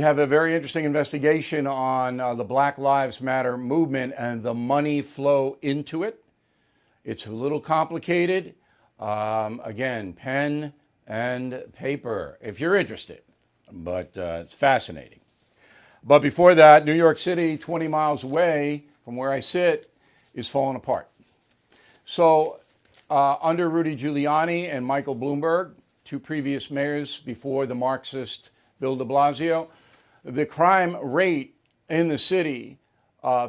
have a very interesting investigation on the Black Lives Matter movement and the money flow into it. It's a little complicated. Again, pen and paper if you're interested, but it's fascinating. But before that, New York City, 20 miles away from where I sit, is falling apart. So under Rudy Giuliani and Michael Bloomberg, two previous mayors before the Marxist Bill de Blasio, the crime rate in the city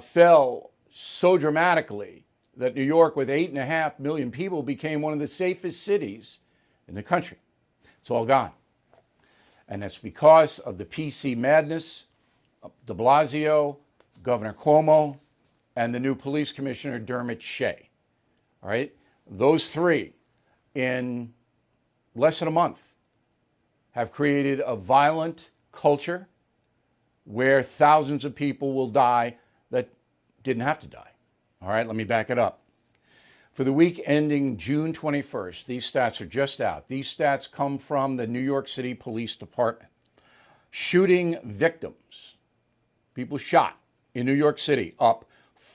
fell so dramatically that New York, with 8.5 million people, became one of the safest cities in the country. It's all gone. And that's because of the PC madness of de Blasio, Governor Cuomo, and the new police commissioner, Dermot Shea. All right? Those three, in less than a month, have created a violent culture where thousands of people will die that didn't have to die. All right, let me back it up. For the week ending June 21st, these stats are just out. These stats come from the New York City Police Department. Shooting victims, people shot in New York City, up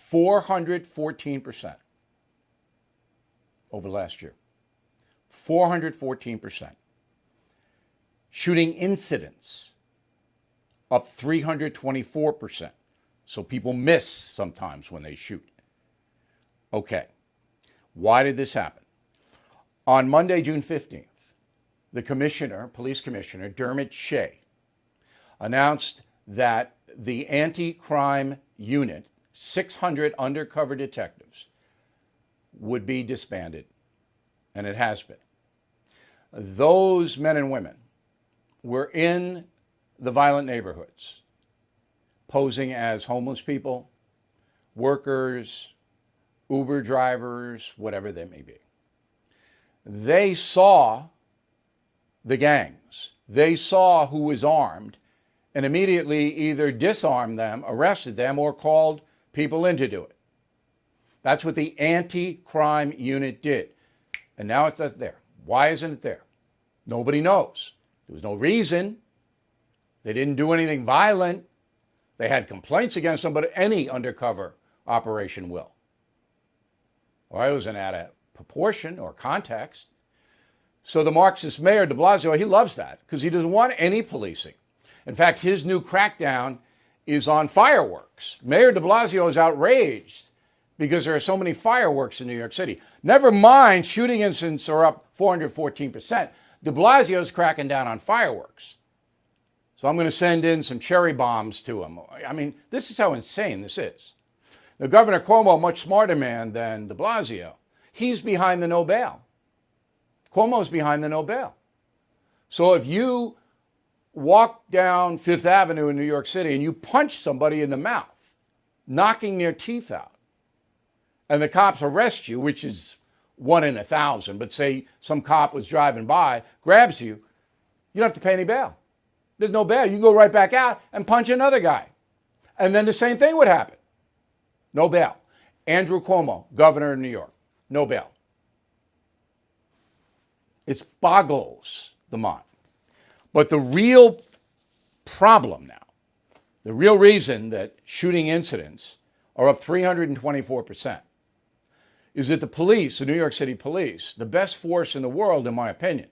414% over last year. 414%. Shooting incidents, up 324%. So people miss sometimes when they shoot. Okay, why did this happen? On Monday, June 15th, the commissioner, police commissioner, Dermot Shea, announced that the anti-crime unit, 600 undercover detectives, would be disbanded, and it has been. Those men and women were in the violent neighborhoods, posing as homeless people, workers, Uber drivers, whatever they may be. They saw the gangs. They saw who was armed and immediately either disarmed them, arrested them, or called people in to do it. That's what the anti-crime unit did. And now it's not there. Why isn't it there? Nobody knows. There was no reason. They didn't do anything violent. They had complaints against them, but any undercover operation will. Or it wasn't out of proportion or context. So the Marxist mayor, de Blasio, he loves that because he doesn't want any policing. In fact, his new crackdown is on fireworks. Mayor de Blasio is outraged because there are so many fireworks in New York City. Never mind, shooting incidents are up 414%. De Blasio is cracking down on fireworks. So I'm going to send in some cherry bombs to him. I mean, this is how insane this is. Now, Governor Cuomo, a much smarter man than de Blasio, he's behind the no bail. Cuomo's behind the no bail. So if you walk down Fifth Avenue in New York City and you punch somebody in the mouth, knocking their teeth out, and the cops arrest you, which is 1 in 1,000, but say some cop was driving by, grabs you, you don't have to pay any bail. There's no bail. You go right back out and punch another guy. And then the same thing would happen. No bail. Andrew Cuomo, governor of New York, no bail. It boggles the mind. But the real problem now, the real reason that shooting incidents are up 324%, is that the police, the New York City police, the best force in the world, in my opinion,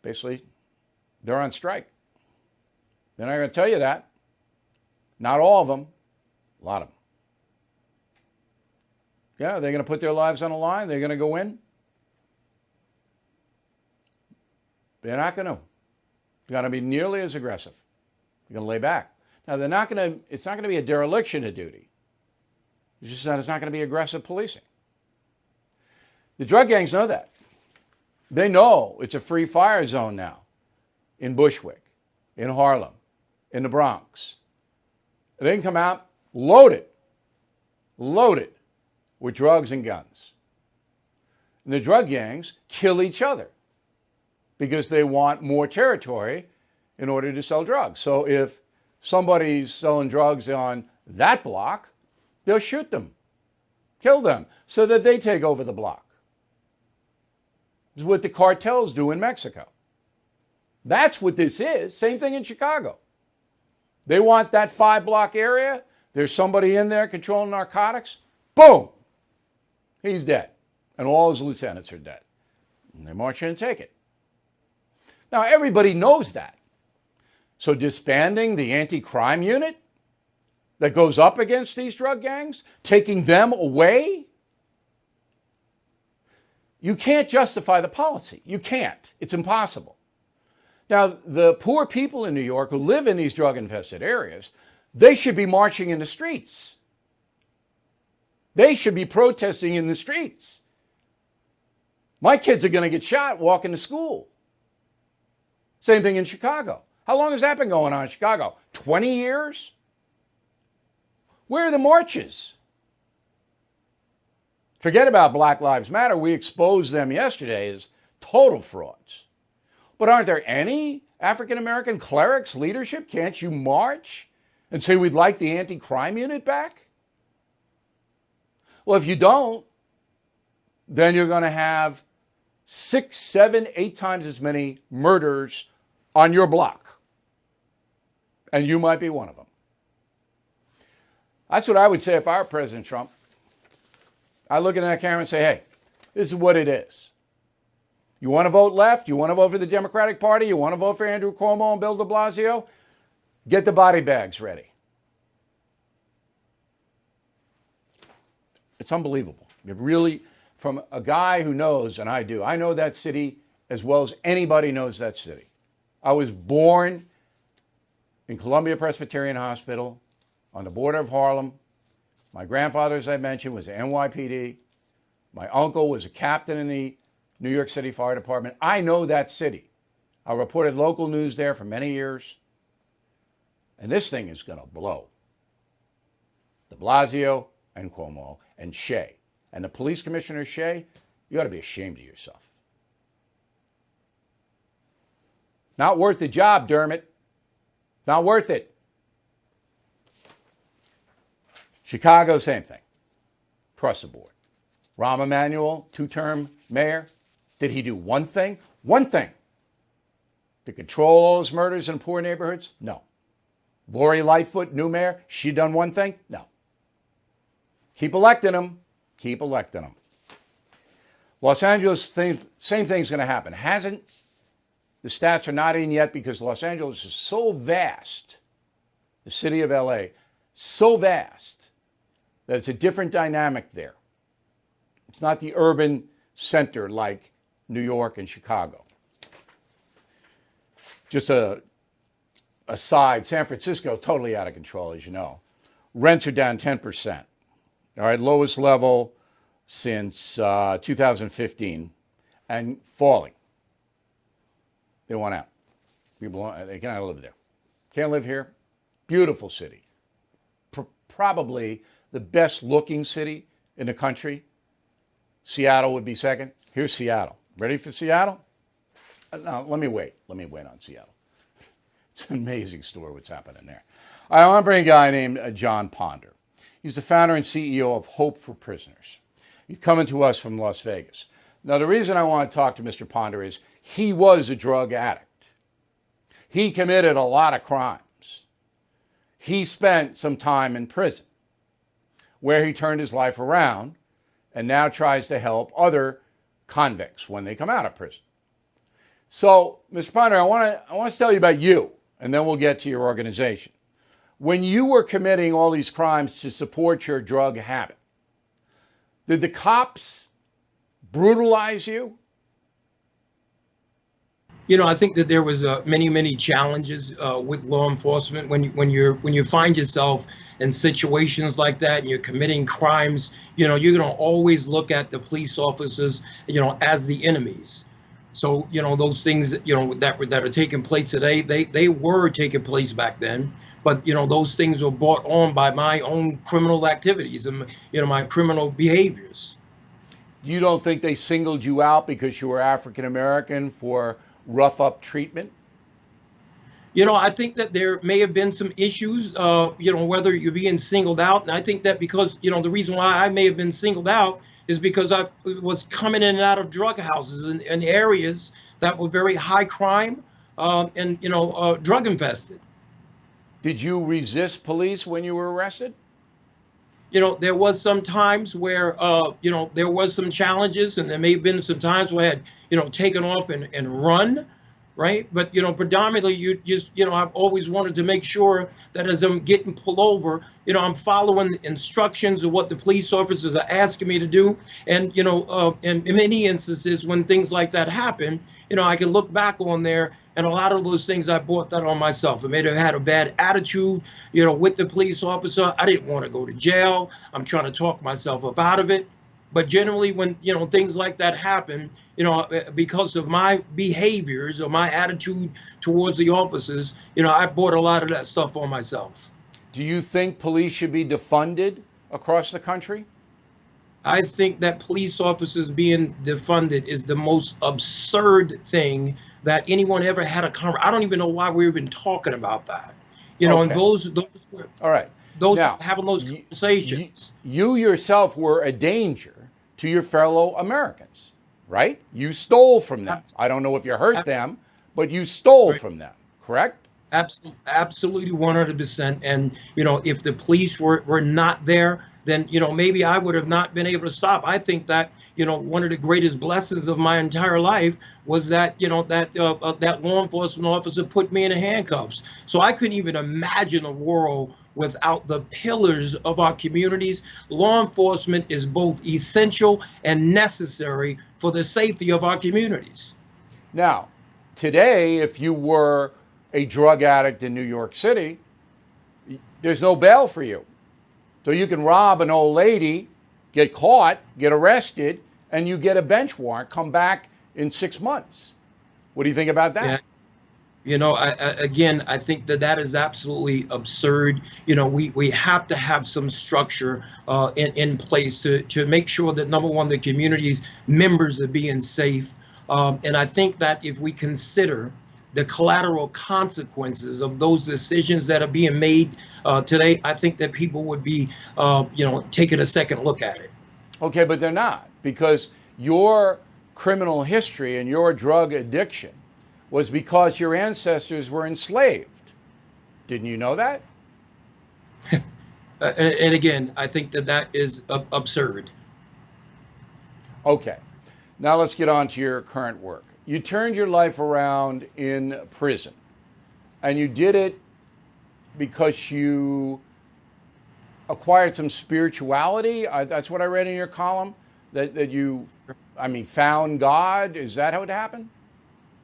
basically, they're on strike. They're not going to tell you that. Not all of them. A lot of them. Yeah, they're going to put their lives on the line. They're going to go in. They're not going to. They're going to be nearly as aggressive. They're going to lay back. Now, they're not going to. It's not going to be a dereliction of duty. It's just that it's not going to be aggressive policing. The drug gangs know that. They know it's a free fire zone now in Bushwick, in Harlem, in the Bronx. They can come out loaded with drugs and guns. And the drug gangs kill each other because they want more territory in order to sell drugs. So if somebody's selling drugs on that block, they'll shoot them, kill them, so that they take over the block. This is what the cartels do in Mexico. That's what this is. Same thing in Chicago. They want that 5-block area. There's somebody in there controlling narcotics. Boom. He's dead. And all his lieutenants are dead. And they march in and take it. Now, everybody knows that. So disbanding the anti-crime unit that goes up against these drug gangs, taking them away, you can't justify the policy. You can't. It's impossible. Now, the poor people in New York who live in these drug-infested areas, they should be marching in the streets. They should be protesting in the streets. My kids are going to get shot walking to school. Same thing in Chicago. How long has that been going on in Chicago? 20 years? Where are the marches? Forget about Black Lives Matter. We exposed them yesterday as total frauds. But aren't there any African-American clerics, leadership? Can't you march and say we'd like the anti-crime unit back? Well, if you don't, then you're going to have 6, 7, 8 times as many murders on your block. And you might be one of them. That's what I would say if I were President Trump. I look in that camera and say, hey, this is what it is. You want to vote left? You want to vote for the Democratic Party? You want to vote for Andrew Cuomo and Bill de Blasio? Get the body bags ready. It's unbelievable. It really, from a guy who knows, and I do, I know that city as well as anybody knows that city. I was born in Columbia Presbyterian Hospital on the border of Harlem. My grandfather, as I mentioned, was NYPD. My uncle was a captain in the New York City Fire Department. I know that city. I reported local news there for many years. And this thing is going to blow. De Blasio and Cuomo and Shea. And the police commissioner, Shea, you ought to be ashamed of yourself. Not worth the job, Dermot. Not worth it. Chicago, same thing. Across the board. Rahm Emanuel, 2-term mayor. Did he do one thing? One thing. To control all those murders in poor neighborhoods? No. Lori Lightfoot, new mayor, she done one thing? No. Keep electing them. Keep electing them. Los Angeles, same thing's going to happen. Hasn't. The stats are not in yet because Los Angeles is so vast, the city of LA, so vast that it's a different dynamic there. It's not the urban center like New York and Chicago. Just a aside, San Francisco, totally out of control, as you know. Rents are down 10%. All right, lowest level since 2015 and falling. They want out. People, they cannot live there. Can't live here. Beautiful city. Probably the best looking city in the country. Seattle would be second. Here's Seattle. Ready for Seattle? No, let me wait. Let me wait on Seattle. It's an amazing story what's happening there. I want to bring a guy named John Ponder. He's the founder and CEO of Hope for Prisoners. He's coming to us from Las Vegas. Now, the reason I want to talk to Mr. Ponder is he was a drug addict. He committed a lot of crimes. He spent some time in prison where he turned his life around and now tries to help other convicts when they come out of prison. So, Mr. Ponder, I want to tell you about you, and then we'll get to your organization. When you were committing all these crimes to support your drug habit, did the cops brutalize you? You know, I think that there was many challenges with law enforcement when you find yourself in situations like that and you're committing crimes. You know, you're going to always look at the police officers, you know, as the enemies. So, you know, those things, you know, that are taking place today, they were taking place back then. But, you know, those things were brought on by my own criminal activities and, you know, my criminal behaviors. You don't think they singled you out because you were African American for rough up treatment? You know, I think that there may have been some issues, you know, whether you're being singled out. And I think that because, you know, the reason why I may have been singled out is because I was coming in and out of drug houses in areas that were very high crime, and drug infested. Did you resist police when you were arrested? There was some times where, there was some challenges, and there may have been some times where I had, taken off and run, right? But, predominantly you just, I've always wanted to make sure that as I'm getting pulled over, I'm following instructions of what the police officers are asking me to do. And, in many instances when things like that happen, I can look back on there, and a lot of those things I brought that on myself. I may have had a bad attitude, with the police officer. I didn't want to go to jail. I'm trying to talk myself up out of it. But generally, when things like that happen, because of my behaviors or my attitude towards the officers, I brought a lot of that stuff on myself. Do you think police should be defunded across the country? I think that police officers being defunded is the most absurd thing that anyone ever had a conversation. I don't even know why we're even talking about that. And Okay. those All right. those Now, having those conversations. You yourself were a danger to your fellow Americans, right? You stole from them. I don't know if you hurt them, but you stole Right. from them, correct? Absolutely 100%. And, if the police were not there, then, maybe I would have not been able to stop. I think that, one of the greatest blessings of my entire life was that, that law enforcement officer put me in the handcuffs. So I couldn't even imagine a world without the pillars of our communities. Law enforcement is both essential and necessary for the safety of our communities. Now, today, if you were a drug addict in New York City, there's no bail for you. So you can rob an old lady, get caught, get arrested, and you get a bench warrant, come back in 6 months. What do you think about that? Yeah. I think that is absolutely absurd. We have to have some structure in place to make sure that, number one, the community's members are being safe. And I think that if we consider the collateral consequences of those decisions that are being made today, I think that people would be, taking a second look at it. Okay, but they're not, because your criminal history and your drug addiction was because your ancestors were enslaved. Didn't you know that? And again, I think that is absurd. Okay, now let's get on to your current work. You turned your life around in prison, and you did it because you acquired some spirituality. That's what I read in your column, that you, found God. Is that how it happened?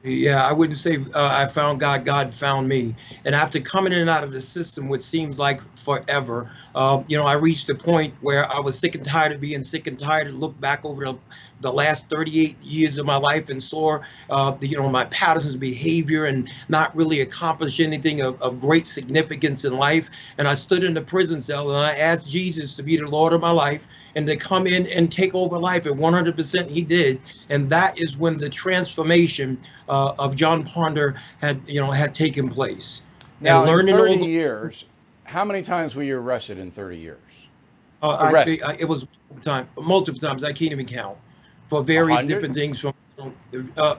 Yeah, I wouldn't say I found God, God found me. And after coming in and out of the system, which seems like forever, I reached a point where I was sick and tired of being sick and tired, and looked back over the last 38 years of my life and saw, my patterns of behavior and not really accomplish anything of great significance in life. And I stood in the prison cell and I asked Jesus to be the Lord of my life and to come in and take over life, and 100% he did. And that is when the transformation of John Ponder had taken place. Now, And in learning 30 all the, years, how many times were you arrested in 30 years? it was multiple times. I can't even count, for various 100? different things.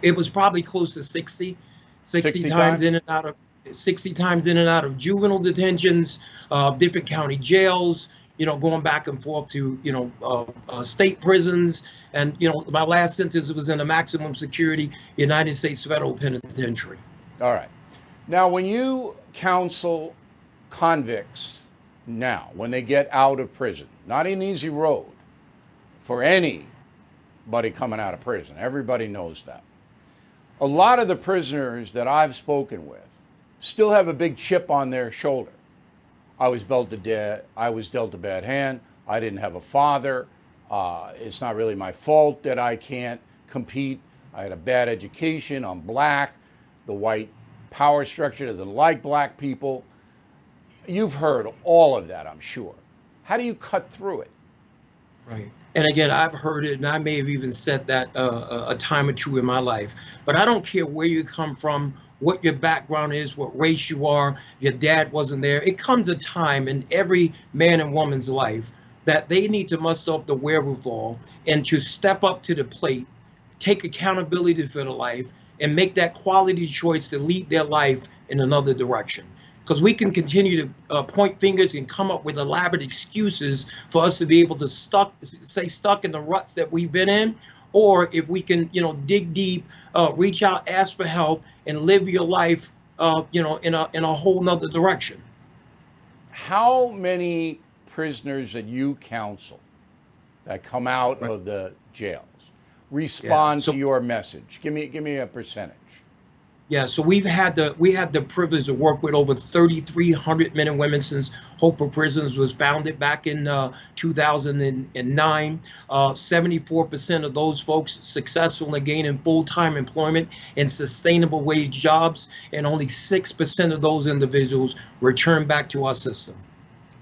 It was probably close to 60 60 times times? in and out of 60 times in and out of juvenile detentions, different county jails, going back and forth to, state prisons. And, my last sentence was in a maximum security United States federal penitentiary. All right. Now, when you counsel convicts now, when they get out of prison, not an easy road for anybody coming out of prison. Everybody knows that. A lot of the prisoners that I've spoken with still have a big chip on their shoulder. I was dealt a bad hand. I didn't have a father. It's not really my fault that I can't compete. I had a bad education. I'm black. The white power structure doesn't like black people. You've heard all of that, I'm sure. How do you cut through it? Right. And again, I've heard it, and I may have even said that a time or two in my life. But I don't care where you come from, what your background is, what race you are, your dad wasn't there. It comes a time in every man and woman's life that they need to muster up the wherewithal and to step up to the plate, take accountability for their life, and make that quality choice to lead their life in another direction. Because we can continue to point fingers and come up with elaborate excuses for us to be able to stay stuck in the ruts that we've been in, or if we can, dig deep, reach out, ask for help, and live your life, in a whole nother direction. How many prisoners that you counsel that come out Right. of the jails Yeah. respond to your message? Give me a percentage. Yeah, so we had the privilege to work with over 3,300 men and women since Hope for Prisoners was founded back in 2009. 74% of those folks successful in gaining full-time employment and sustainable wage jobs, and only 6% of those individuals return back to our system.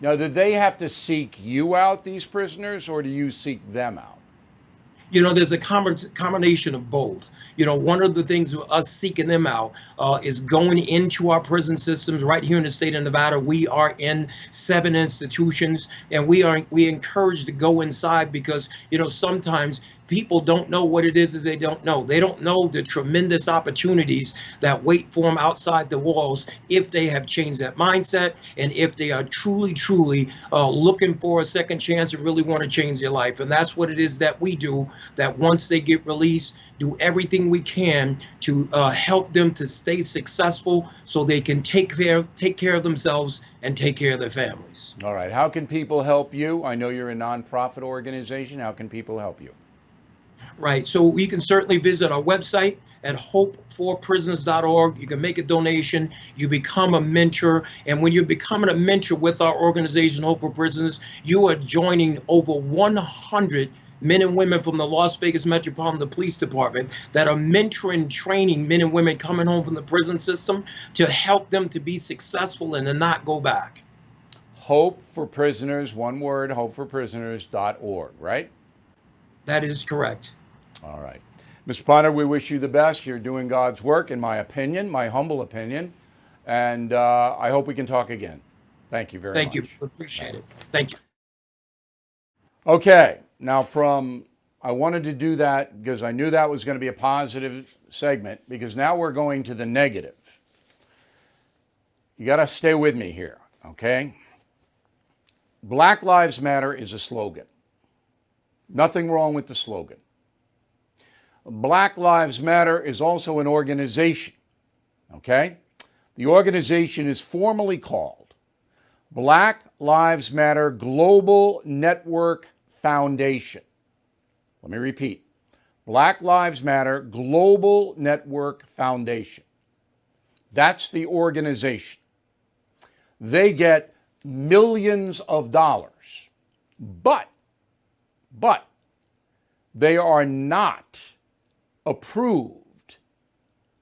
Now, do they have to seek you out, these prisoners, or do you seek them out? There's a combination of both. One of the things with us seeking them out is going into our prison systems right here in the state of Nevada. We are in 7 institutions, and we encouraged to go inside because, sometimes people don't know what it is that they don't know. They don't know the tremendous opportunities that wait for them outside the walls if they have changed that mindset and if they are truly, truly looking for a second chance and really want to change their life. And that's what it is that we do, that once they get released, do everything we can to help them to stay successful so they can take care of themselves and take care of their families. All right. How can people help you? I know you're a nonprofit organization. How can people help you? Right. So you can certainly visit our website at hopeforprisoners.org. You can make a donation. You become a mentor. And when you're becoming a mentor with our organization, Hope for Prisoners, you are joining over 100 men and women from the Las Vegas Metropolitan Police Department that are mentoring, training men and women coming home from the prison system to help them to be successful and to not go back. Hope for Prisoners, one word, hopeforprisoners.org, right? That is correct. All right. Mr. Potter, we wish you the best. You're doing God's work, in my opinion, my humble opinion. And I hope we can talk again. Thank you very much. Thank you. Appreciate it. Thank you. Okay. Now I wanted to do that because I knew that was going to be a positive segment, because now we're going to the negative. You got to stay with me here, okay? Black Lives Matter is a slogan. Nothing wrong with the slogan. Black Lives Matter is also an organization, okay? The organization is formally called Black Lives Matter Global Network Foundation. Let me repeat. Black Lives Matter Global Network Foundation. That's the organization. They get millions of dollars, but they are not approved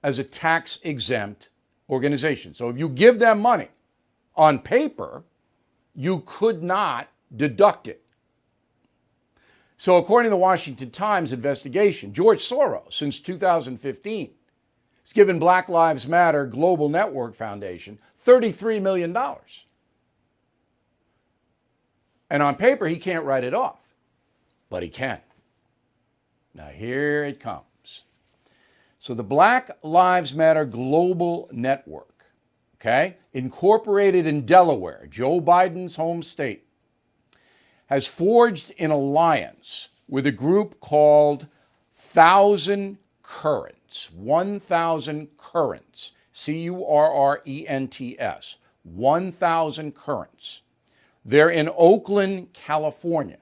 as a tax-exempt organization. So if you give them money on paper, you could not deduct it. So according to the Washington Times investigation, George Soros, since 2015, has given Black Lives Matter Global Network Foundation $33 million. And on paper, he can't write it off, but he can. Now here it comes. So the Black Lives Matter Global Network, okay, incorporated in Delaware, Joe Biden's home state, has forged an alliance with a group called 1,000 Currents, 1,000 Currents, Currents, 1,000 Currents. They're in Oakland, California.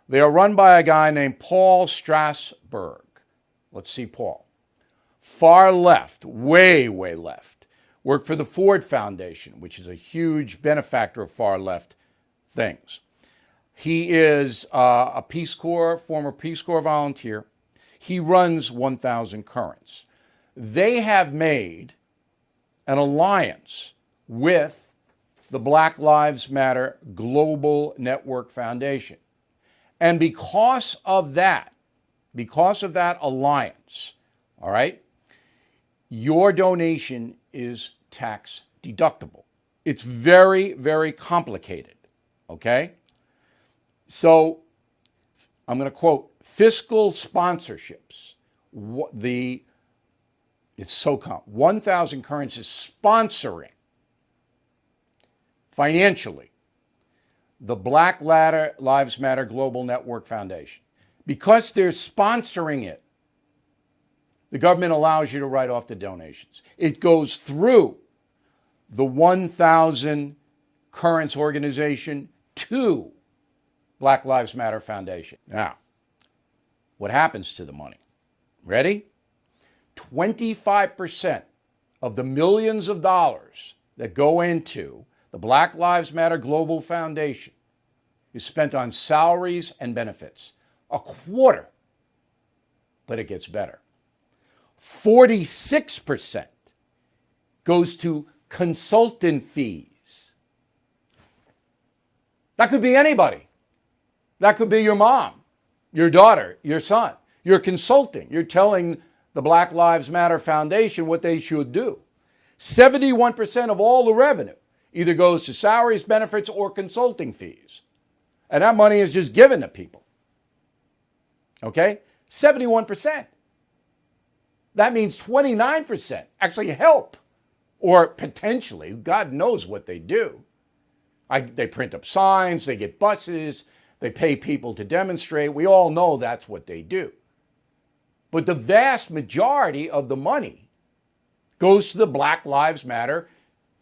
They are run by a guy named Paul Strasberg. Let's see Paul. Far left, way left. Worked for the Ford Foundation, which is a huge benefactor of far left things. He is a Peace Corps, former Peace Corps volunteer. He runs 1,000 Currents. They have made an alliance with the Black Lives Matter Global Network Foundation. And because of that alliance, all right, your donation is tax deductible. It's very, very complicated, okay? So I'm going to quote fiscal sponsorships. The It's so common. 1,000 Currents is sponsoring financially the Black Lives Matter Global Network Foundation. Because they're sponsoring it, the government allows you to write off the donations. It goes through the 1,000 Currents organization to Black Lives Matter Foundation. Now, what happens to the money? Ready? 25% of the millions of dollars that go into the Black Lives Matter Global Foundation is spent on salaries and benefits. A quarter. But it gets better. 46% goes to consultant fees. That could be anybody. That could be your mom, your daughter, your son. You're consulting. You're telling the Black Lives Matter Foundation what they should do. 71% of all the revenue either goes to salaries, benefits, or consulting fees. And that money is just given to people. Okay? 71%. That means 29% actually help, or potentially, God knows what they do. They print up signs, they get buses, they pay people to demonstrate. We all know that's what they do. But the vast majority of the money goes to the Black Lives Matter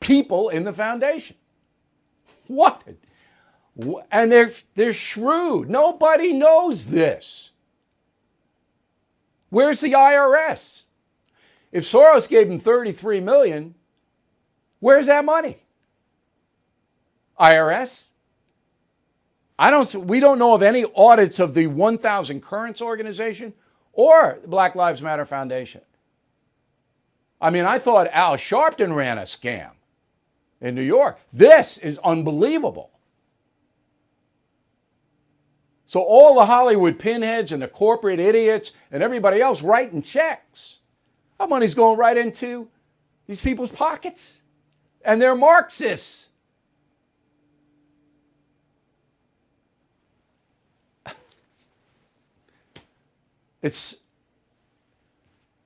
people in the foundation. What? And they're shrewd. Nobody knows this. Where's the IRS? If Soros gave him $33 million, where's that money? IRS? We don't know of any audits of the 1,000 Currents organization or the Black Lives Matter Foundation. I mean, I thought Al Sharpton ran a scam in New York. This is unbelievable. So all the Hollywood pinheads and the corporate idiots and everybody else writing checks, that money's going right into these people's pockets. And they're Marxists.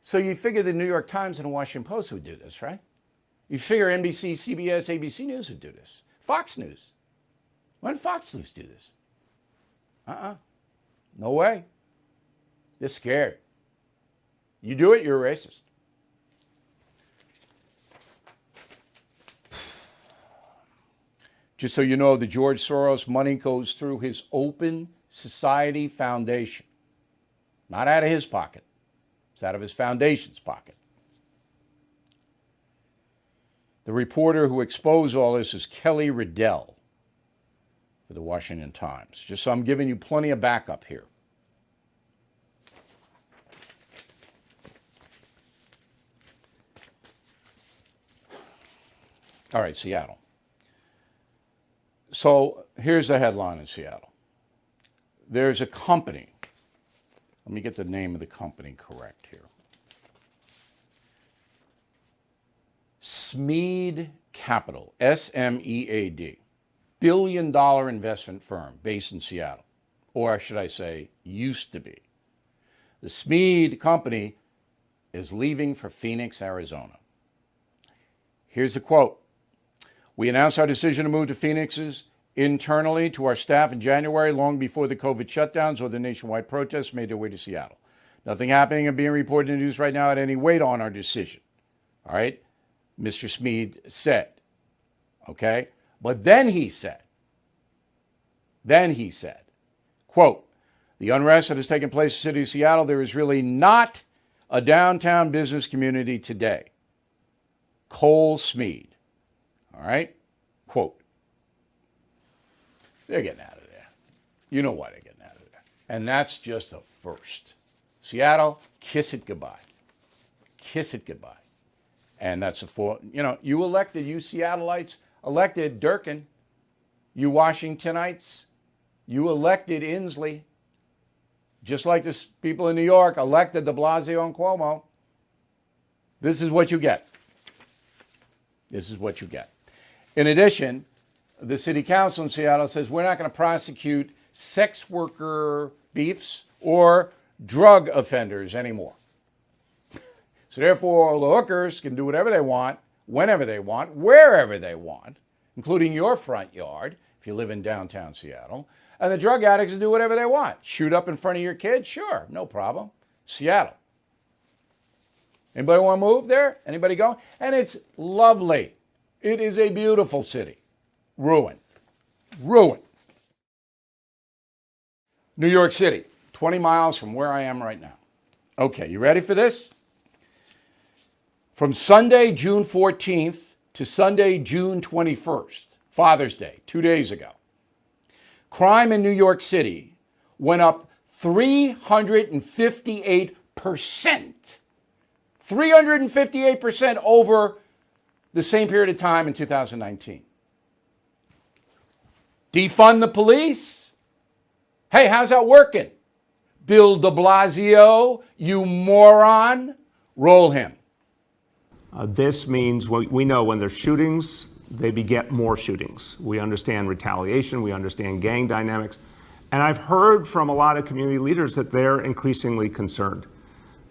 So you figure the New York Times and the Washington Post would do this, right? You figure NBC, CBS, ABC News would do this. Fox News. Why did Fox News do this? No way. They're scared. You do it, you're a racist. Just so you know, the George Soros money goes through his Open Society Foundation. Not out of his pocket. It's out of his foundation's pocket. The reporter who exposed all this is Kelly Riddell for the Washington Times. Just so I'm giving you plenty of backup here. All right, Seattle. So here's the headline in Seattle. There's a company. Let me get the name of the company correct here. Smead Capital, S-M-E-A-D, billion-dollar investment firm based in Seattle, or should I say, used to be. The Smead Company is leaving for Phoenix, Arizona. Here's the quote. We announced our decision to move to Phoenix's internally to our staff in January, long before the COVID shutdowns or the nationwide protests made their way to Seattle. Nothing happening and being reported in the news right now had any weight on our decision. All right? Mr. Smead said. Okay? But then he said, quote, the unrest that has taken place in the city of Seattle, there is really not a downtown business community today. Cole Smead. All right? Quote. They're getting out of there. You know why they're getting out of there. And that's just a first. Seattle, kiss it goodbye. Kiss it goodbye. And that's you elected, you Seattleites elected Durkin. You Washingtonites, you elected Inslee. Just like the people in New York elected de Blasio and Cuomo. This is what you get. This is what you get. In addition, the city council in Seattle says we're not going to prosecute sex worker beefs or drug offenders anymore. So therefore, all the hookers can do whatever they want, whenever they want, wherever they want, including your front yard, if you live in downtown Seattle. And the drug addicts can do whatever they want. Shoot up in front of your kid? Sure, no problem. Seattle. Anybody want to move there? Anybody go? And it's lovely. It is a beautiful city. Ruin. Ruin. New York City, 20 miles from where I am right now. Okay, you ready for this? From Sunday, June 14th to Sunday, June 21st, Father's Day, 2 days ago, crime in New York City went up 358%. 358% over the same period of time in 2019. Defund the police? Hey, how's that working? Bill de Blasio, you moron. Roll him. This means we know when there's shootings, they beget more shootings. We understand retaliation, we understand gang dynamics. And I've heard from a lot of community leaders that they're increasingly concerned.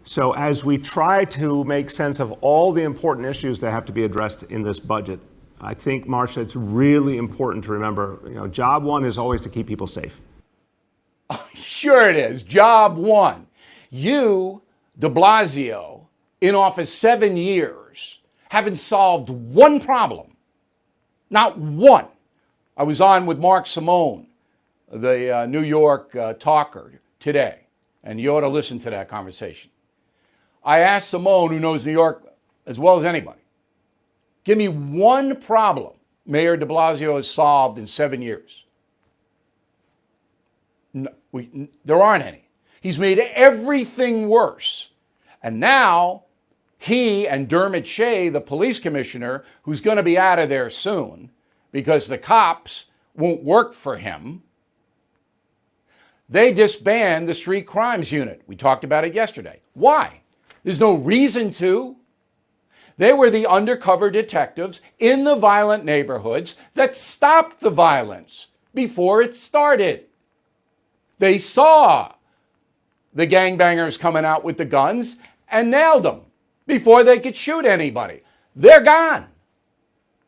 So as we try to make sense of all the important issues that have to be addressed in this budget, I think, Marcia, it's really important to remember, job one is always to keep people safe. Sure it is. Job one. You, de Blasio, in office 7 years, haven't solved one problem. Not one. I was on with Mark Simone, the New York talker, today, and you ought to listen to that conversation. I asked Simone, who knows New York as well as anybody, give me one problem Mayor de Blasio has solved in 7 years. No, there aren't any. He's made everything worse. And now he and Dermot Shea, the police commissioner, who's going to be out of there soon because the cops won't work for him, they disbanded the street crimes unit. We talked about it yesterday. Why? There's no reason to. They were the undercover detectives in the violent neighborhoods that stopped the violence before it started. They saw the gangbangers coming out with the guns and nailed them before they could shoot anybody. They're gone.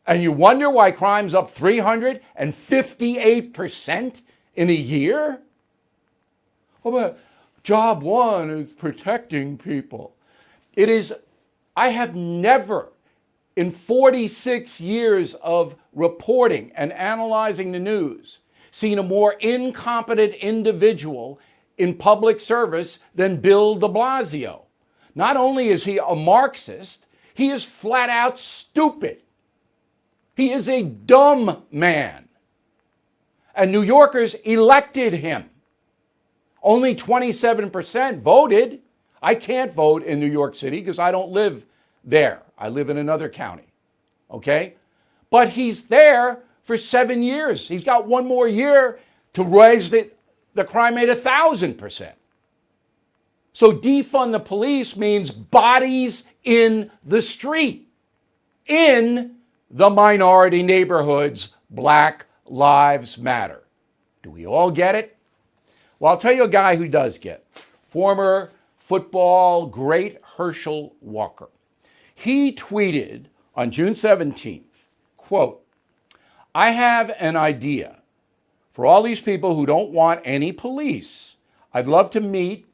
And you wonder why crime's up 358% in a year? Oh, but job one is protecting people. It is, I have never, in 46 years of reporting and analyzing the news, seen a more incompetent individual in public service than Bill de Blasio. Not only is he a Marxist, he is flat out stupid. He is a dumb man. And New Yorkers elected him. Only 27% voted. I can't vote in New York City because I don't live there. I live in another county. Okay? But he's there for 7 years. He's got one more year to raise the crime rate 1,000%. So defund the police means bodies in the street, in the minority neighborhoods. Black Lives Matter. Do we all get it? Well, I'll tell you a guy who does get it. Former football great Herschel Walker. He tweeted on June 17th, quote, I have an idea for all these people who don't want any police. I'd love to meet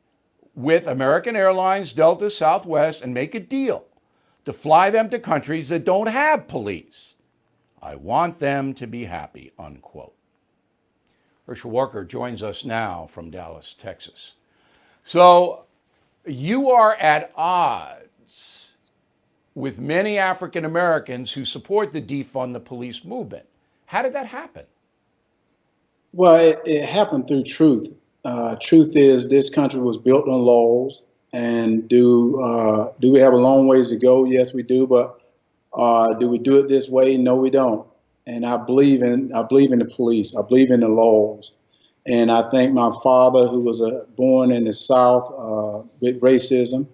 with American Airlines, Delta, Southwest, and make a deal to fly them to countries that don't have police. I want them to be happy, unquote. Herschel Walker joins us now from Dallas, Texas. So you are at odds with many African Americans who support the defund the police movement. How did that happen? Well, it happened through truth. Truth is this country was built on laws. And do we have a long ways to go? Yes, we do. But do we do it this way? No, we don't. And I believe in the police. I believe in the laws. And I think my father, who was born in the South with racism,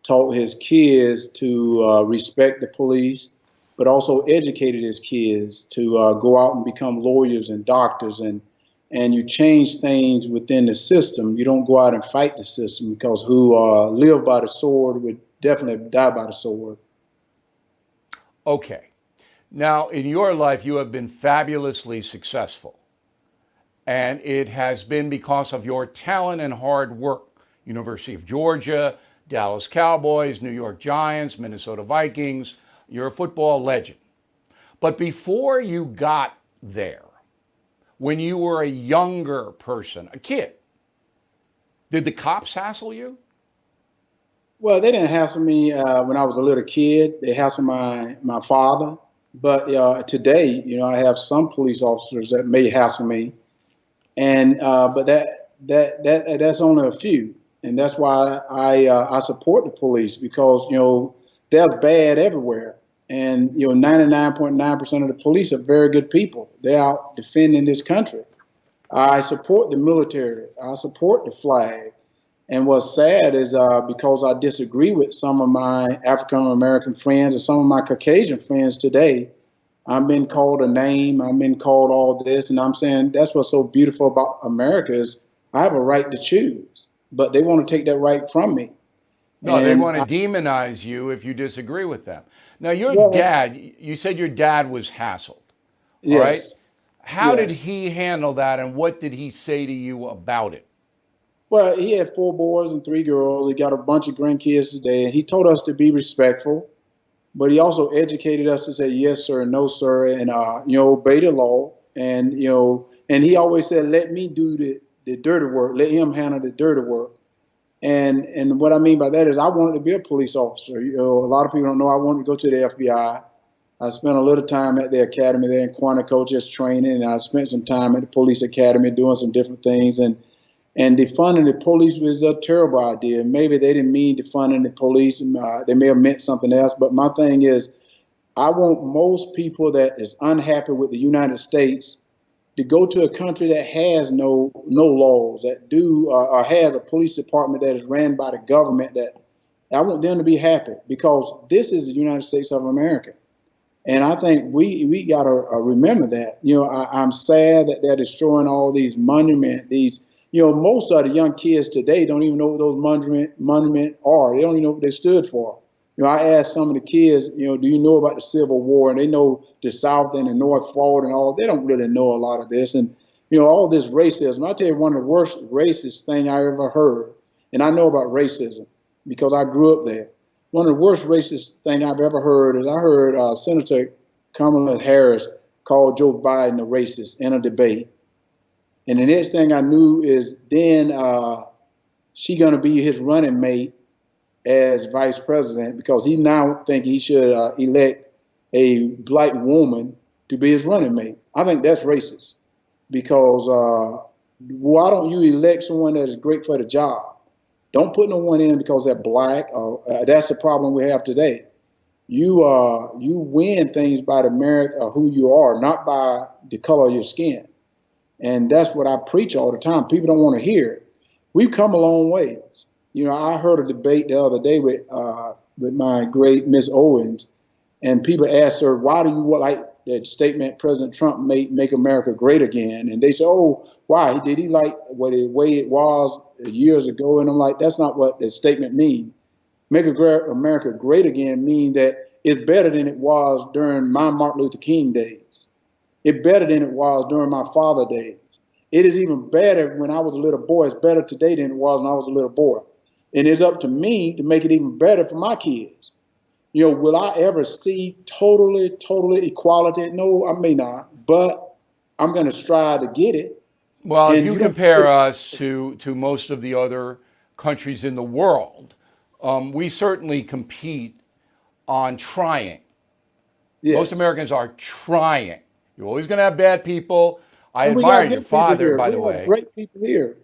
taught his kids to respect the police, but also educated his kids to go out and become lawyers and doctors. And you change things within the system. You don't go out and fight the system, because who live by the sword definitely die by the sword. Okay. Now, in your life, you have been fabulously successful. And it has been because of your talent and hard work. University of Georgia, Dallas Cowboys, New York Giants, Minnesota Vikings. You're a football legend. But before you got there, when you were a younger person, a kid, did the cops hassle you? Well, they didn't hassle me when I was a little kid. They hassled my father. But today, I have some police officers that may hassle me, and but that's only a few, and that's why I support the police, because they're bad everywhere, and 99.9% of the police are very good people. They're out defending this country. I support the military. I support the flag. And what's sad is because I disagree with some of my African American friends and some of my Caucasian friends today, I'm been called a name. I'm been called all this, and I'm saying that's what's so beautiful about America is I have a right to choose, but they want to take that right from me. No, they And want to demonize you if you disagree with them. Now, your well, dad, you said your dad was hassled, all right? yes, How did yes. he handle that, and what did he say to you about it? Well, he had 4 boys and 3 girls. He got a bunch of grandkids today, and he told us to be respectful. But he also educated us to say yes, sir, no, sir, and obey the law. And and he always said, let me do the dirty work. Let him handle the dirty work. And what I mean by that is I wanted to be a police officer. A lot of people don't know I wanted to go to the FBI. I spent a little time at the academy there in Quantico just training, and I spent some time at the police academy doing some different things. And defunding the police was a terrible idea. Maybe they didn't mean defunding the police. They may have meant something else. But my thing is, I want most people that is unhappy with the United States to go to a country that has no laws, that or has a police department that is ran by the government. That I want them to be happy, because this is the United States of America. And I think we got to remember that. I'm sad that they're destroying all these monuments. Most of the young kids today don't even know what those monument are. They don't even know what they stood for. I asked some of the kids, do you know about the Civil War? And they know the South and the North fought and all. They don't really know a lot of this. And, all this racism. I'll tell you one of the worst racist thing I ever heard. And I know about racism because I grew up there. One of the worst racist thing I've ever heard is I heard Senator Kamala Harris call Joe Biden a racist in a debate. And the next thing I knew is then she going to be his running mate as vice president, because he now think he should elect a black woman to be his running mate. I think that's racist, because why don't you elect someone that is great for the job? Don't put no one in because they're black. That's the problem we have today. You win things by the merit of who you are, not by the color of your skin. And that's what I preach all the time. People don't want to hear it. We've come a long ways. I heard a debate the other day with my great Miss Owens, and people asked her, why do you like that statement President Trump made, make America great again? And they said, oh, why? Did he like the way it was years ago? And I'm like, that's not what the statement means. Make America great again mean that it's better than it was during my Martin Luther King days. It's better than it was during my father days. It is even better when I was a little boy. It's better today than it was when I was a little boy. And it's up to me to make it even better for my kids. Will I ever see totally equality? No, I may not, but I'm going to strive to get it. Well, if And you compare us to most of the other countries in the world, we certainly compete on trying. yes. Most Americans are trying. You're always going to have bad people. I And we got admire your good people father, here. by We the have way. great people here.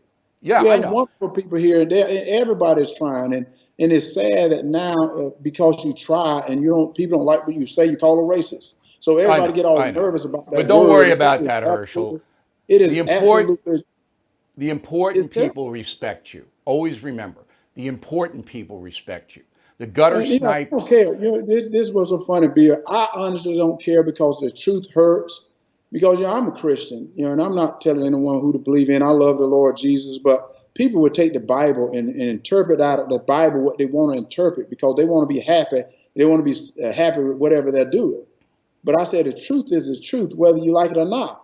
Yeah, We I have know. wonderful people here, and everybody's trying. And it's sad that now, because you try and people don't like what you say, you call a racist. So everybody get all I know. nervous about that But don't worry word. about that, Herschel. It The is absolutely. important It's terrible. people respect you. Always remember, the important people respect you. The gutter And, I snipes. don't care. This was a funny bill. I honestly don't care, because the truth hurts. Because I'm a Christian, and I'm not telling anyone who to believe in. I love the Lord Jesus, but people would take the Bible and interpret out of the Bible what they want to interpret because they want to be happy. They want to be happy with whatever they're doing. But I said the truth is the truth, whether you like it or not.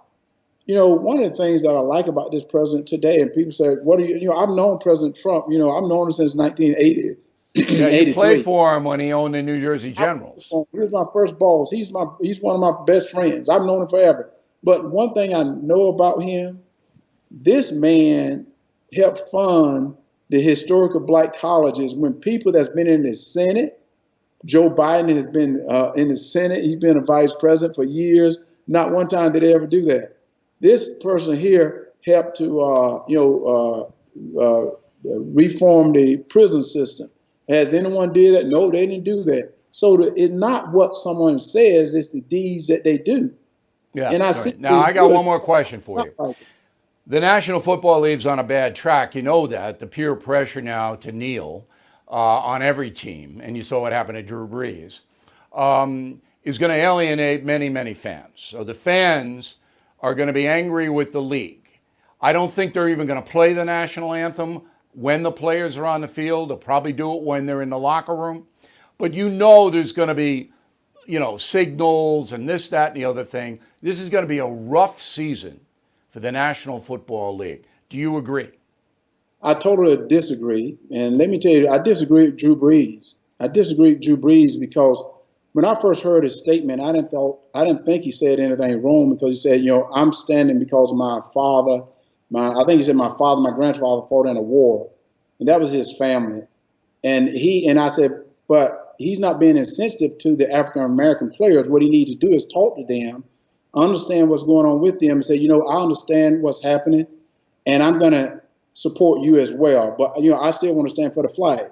You know, one of the things that I like about this president today, and people say, what are you, you know, I've known President Trump, you know, I've known him since 1980. Yeah, you played for him when he owned the New Jersey Generals. He was my first boss. He's one of my best friends. I've known him forever. But one thing I know about him, this man helped fund the historical black colleges when people that's been in the Senate, Joe Biden has been in the Senate, he's been a vice president for years. Not one time did they ever do that. This person here helped to, reform the prison system. Has anyone did that? No, they didn't do that. So it's not what someone says, it's the deeds that they do. Yeah. And Now, I got one more question for you. The National Football League's on a bad track. You know that. The peer pressure now to kneel on every team, and you saw what happened to Drew Brees, is going to alienate many, many fans. So the fans are going to be angry with the league. I don't think they're even going to play the national anthem when the players are on the field. They'll probably do it when they're in the locker room. But you know there's going to be, you know, signals and this, that, and the other thing. This is going to be a rough season for the National Football League. Do you agree? I totally disagree. And let me tell you, I disagree with Drew Brees. I disagree with Drew Brees because when I first heard his statement, I didn't think he said anything wrong because he said, you know, I'm standing because of my father. I think he said my father, my grandfather fought in a war, and that was his family. And I said, but he's not being insensitive to the African American players. What he needs to do is talk to them, understand what's going on with them, and say, you know, I understand what's happening, and I'm going to support you as well. But, you know, I still want to stand for the flag.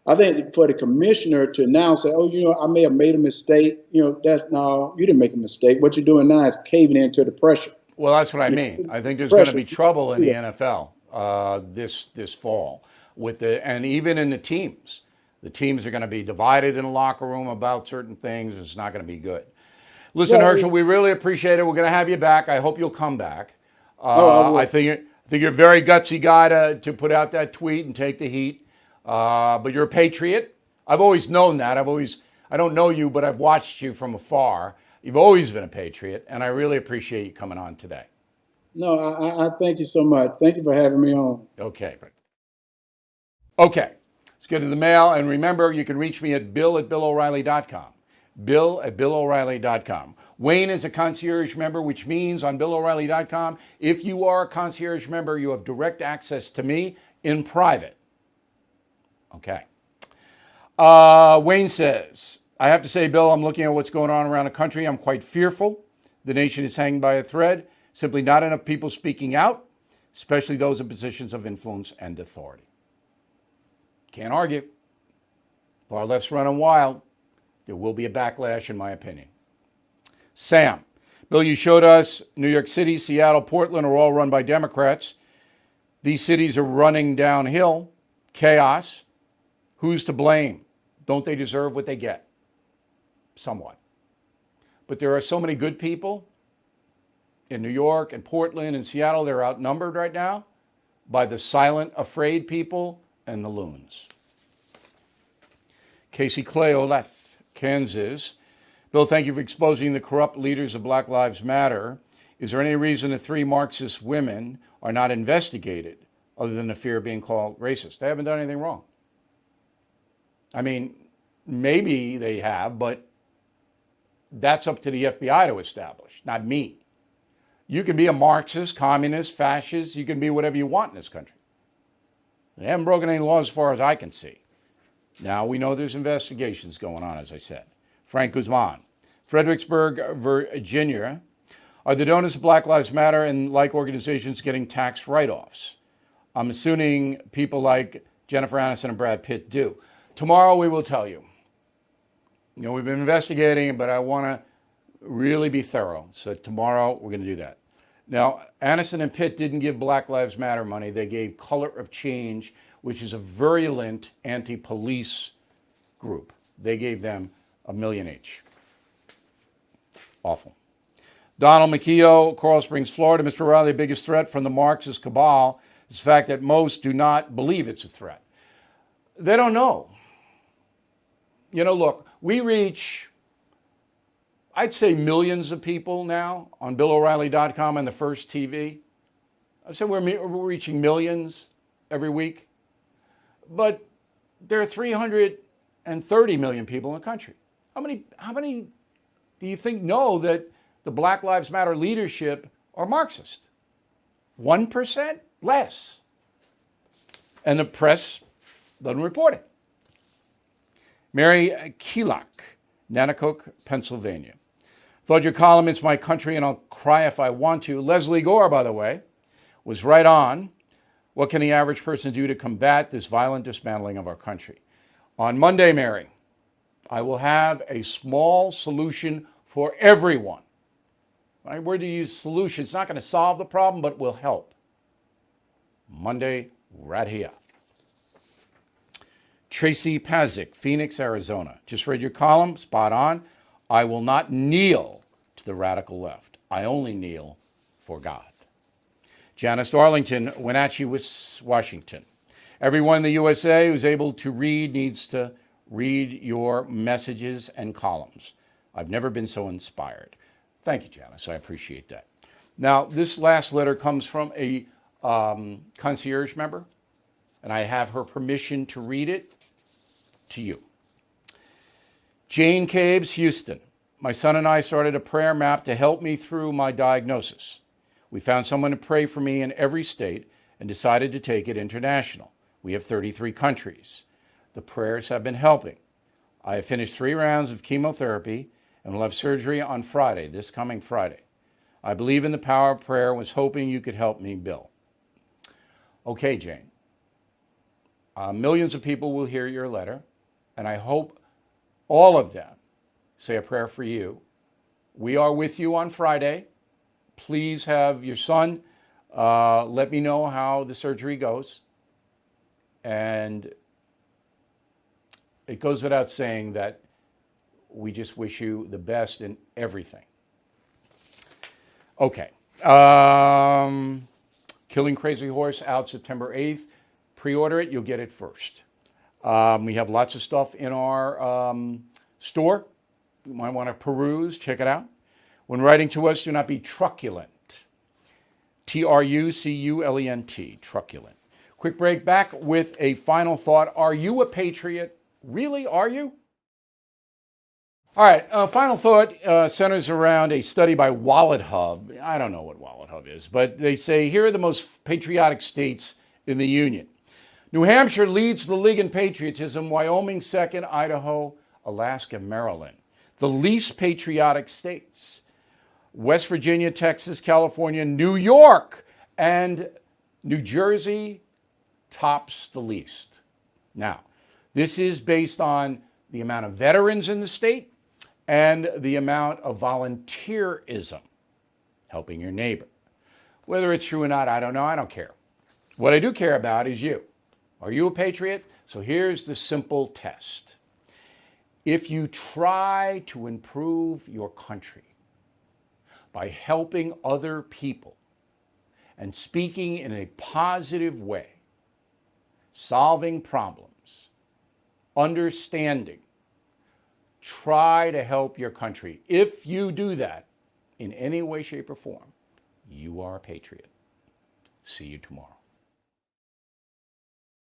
I think for the commissioner to now say, oh, you know, I may have made a mistake, you know, no, you didn't make a mistake. What you're doing now is caving into the pressure. Well, that's what I mean. I think there's going to be trouble in the NFL this fall and even in the teams. The teams are going to be divided in the locker room about certain things. It's not going to be good. Listen, Herschel, we really appreciate it. We're going to have you back. I hope you'll come back. I think you're a very gutsy guy to put out that tweet and take the heat. But you're a patriot. I've always known that. I don't know you, but I've watched you from afar. You've always been a patriot, and I really appreciate you coming on today. No, I thank you so much. Thank you for having me on. Okay. Let's get to the mail. And remember, you can reach me at bill@BillO'Reilly.com. Bill@BillO'Reilly.com. Wayne is a concierge member, which means on BillO'Reilly.com, if you are a concierge member, you have direct access to me in private. Okay. Wayne says, I have to say, Bill, I'm looking at what's going on around the country. I'm quite fearful. The nation is hanging by a thread. Simply not enough people speaking out, especially those in positions of influence and authority. Can't argue. If our left's running wild, there will be a backlash, in my opinion. Sam, Bill, you showed us New York City, Seattle, Portland are all run by Democrats. These cities are running downhill. Chaos. Who's to blame? Don't they deserve what they get? Somewhat. But there are so many good people in New York and Portland and Seattle. They're outnumbered right now by the silent, afraid people and the loons. Casey Clay, Oleth, Kansas. Bill, thank you for exposing the corrupt leaders of Black Lives Matter. Is there any reason the 3 Marxist women are not investigated other than the fear of being called racist? They haven't done anything wrong. I mean, maybe they have, but that's up to the FBI to establish, not me. You can be a Marxist, communist, fascist. You can be whatever you want in this country. They haven't broken any laws as far as I can see. Now, we know there's investigations going on, as I said. Frank Guzman, Fredericksburg, Virginia. Are the donors of Black Lives Matter and like organizations getting tax write-offs? I'm assuming people like Jennifer Aniston and Brad Pitt do. Tomorrow we will tell you. You know, we've been investigating, but I want to really be thorough. So tomorrow we're going to do that. Now, Aniston and Pitt didn't give Black Lives Matter money. They gave Color of Change, which is a virulent anti-police group. They gave them $1 million each. Awful. Donald McKeough, Coral Springs, Florida. Mr. O'Reilly, the biggest threat from the Marxist cabal is the fact that most do not believe it's a threat. They don't know. You know, look, we reach, I'd say, millions of people now on BillO'Reilly.com and the First TV. I say we're reaching millions every week. But there are 330 million people in the country. How many do you think know that the Black Lives Matter leadership are Marxist? 1%? Less. And the press doesn't report it. Mary Keelock, Nanticoke, Pennsylvania. Thought your column, It's My Country and I'll Cry If I Want to. Leslie Gore, by the way, was right on. What can the average person do to combat this violent dismantling of our country? On Monday, Mary, I will have a small solution for everyone. Right? Word to use solution. It's not going to solve the problem, but will help. Monday, right here. Tracy Pazik, Phoenix, Arizona. Just read your column, spot on. I will not kneel to the radical left. I only kneel for God. Janice Arlington, Wenatchee, Washington. Everyone in the USA who's able to read needs to read your messages and columns. I've never been so inspired. Thank you, Janice. I appreciate that. Now, this last letter comes from a concierge member, and I have her permission to read it to you. Jane Cabes, Houston. My son and I started a prayer map to help me through my diagnosis. We found someone to pray for me in every state and decided to take it international. We have 33 countries. The prayers have been helping. I have finished 3 rounds of chemotherapy and will have surgery on Friday, this coming Friday. I believe in the power of prayer and was hoping you could help me, Bill. Okay, Jane. Millions of people will hear your letter, and I hope all of them say a prayer for you. We are with you on Friday. Please have your son let me know how the surgery goes. And it goes without saying that we just wish you the best in everything. Okay. Killing Crazy Horse out September 8th. Pre-order it, you'll get it first. We have lots of stuff in our store. You might want to peruse, check it out. When writing to us, do not be truculent. Truculent, truculent. Quick break, back with a final thought. Are you a patriot? Really, are you? All right, final thought centers around a study by Wallet Hub. I don't know what Wallet Hub is, but they say here are the most patriotic states in the Union. New Hampshire leads the league in patriotism, Wyoming second, Idaho, Alaska, Maryland. The least patriotic states, West Virginia, Texas, California, New York, and New Jersey tops the least. Now, this is based on the amount of veterans in the state and the amount of volunteerism, helping your neighbor. Whether it's true or not, I don't know, I don't care. What I do care about is you. Are you a patriot? So here's the simple test. If you try to improve your country by helping other people and speaking in a positive way, solving problems, understanding, try to help your country. If you do that in any way, shape, or form, you are a patriot. See you tomorrow.